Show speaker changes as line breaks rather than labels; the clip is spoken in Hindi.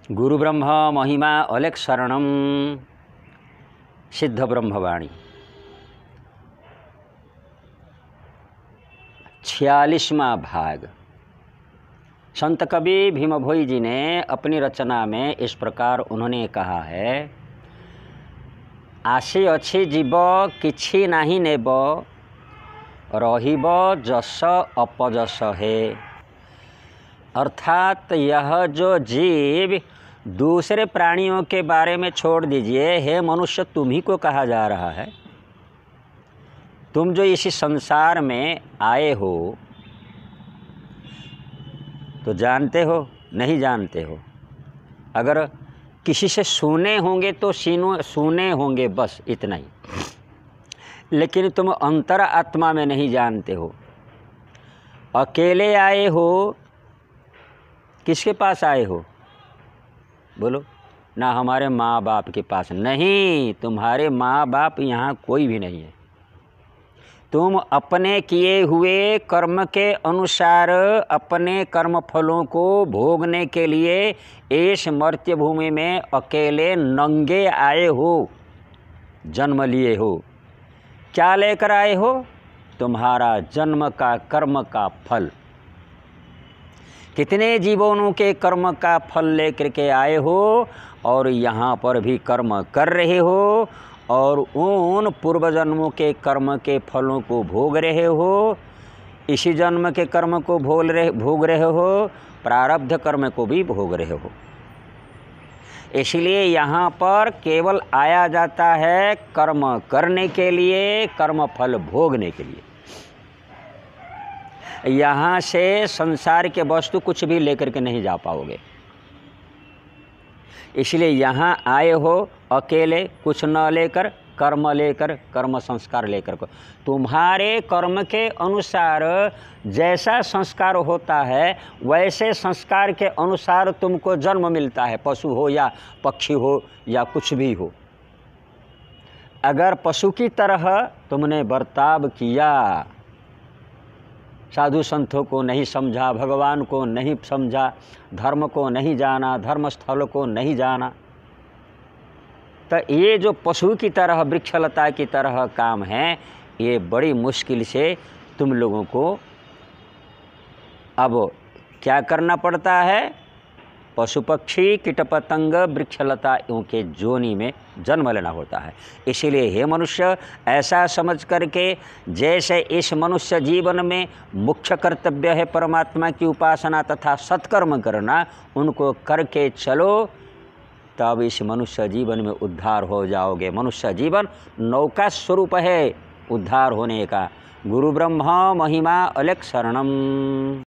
गुरु ब्रह्म महिमा अलेख शरणम सिद्ध ब्रह्मवाणी। 46वां भाग। संत कवि भीम भोई जी ने अपनी रचना में इस प्रकार उन्होंने कहा है, आशी अच्छी जीव किछि नाही नेब, रहिब जस अपजस है। अर्थात यह जो जीव दूसरे प्राणियों के बारे में छोड़ दीजिए, हे मनुष्य तुम्ही को कहा जा रहा है। तुम जो इसी संसार में आए हो तो जानते हो नहीं जानते हो। अगर किसी से सुने होंगे तो सुने होंगे, बस इतना ही। लेकिन तुम अंतर आत्मा में नहीं जानते हो। अकेले आए हो, किसके पास आए हो बोलो? ना हमारे माँ बाप के पास। नहीं, तुम्हारे माँ बाप यहाँ कोई भी नहीं है। तुम अपने किए हुए कर्म के अनुसार अपने कर्म फलों को भोगने के लिए इस मर्त्य भूमि में अकेले नंगे आए हो, जन्म लिए हो। क्या लेकर आए हो? तुम्हारा जन्म का कर्म का फल। कितने जीवों के कर्म का फल लेकर के आए हो और यहाँ पर भी कर्म कर रहे हो और उन पूर्व जन्मों के कर्म के फलों को भोग रहे हो। इसी जन्म के कर्म को भोग रहे हो, प्रारब्ध कर्म को भी भोग रहे हो। इसलिए यहाँ पर केवल आया जाता है कर्म करने के लिए, कर्म फल भोगने के लिए। यहाँ से संसार के वस्तु कुछ भी लेकर के नहीं जा पाओगे। इसलिए यहाँ आए हो अकेले, कुछ न लेकर, कर्म लेकर, कर्म संस्कार लेकर को। तुम्हारे कर्म के अनुसार जैसा संस्कार होता है वैसे संस्कार के अनुसार तुमको जन्म मिलता है, पशु हो या पक्षी हो या कुछ भी हो। अगर पशु की तरह तुमने बर्ताव किया, साधु संतों को नहीं समझा, भगवान को नहीं समझा, धर्म को नहीं जाना, धर्म स्थल को नहीं जाना, तो ये जो पशु की तरह, वृक्षलता की तरह काम है, ये बड़ी मुश्किल से तुम लोगों को अब क्या करना पड़ता है? पशु पक्षी कीट पतंग वृक्षलता के जोनी में जन्म लेना होता है। इसीलिए हे मनुष्य, ऐसा समझ करके जैसे इस मनुष्य जीवन में मुख्य कर्तव्य है परमात्मा की उपासना तथा सत्कर्म करना, उनको करके चलो, तब इस मनुष्य जीवन में उद्धार हो जाओगे। मनुष्य जीवन नौका स्वरूप है उद्धार होने का। गुरु ब्रह्म महिमा अलेख शरणम।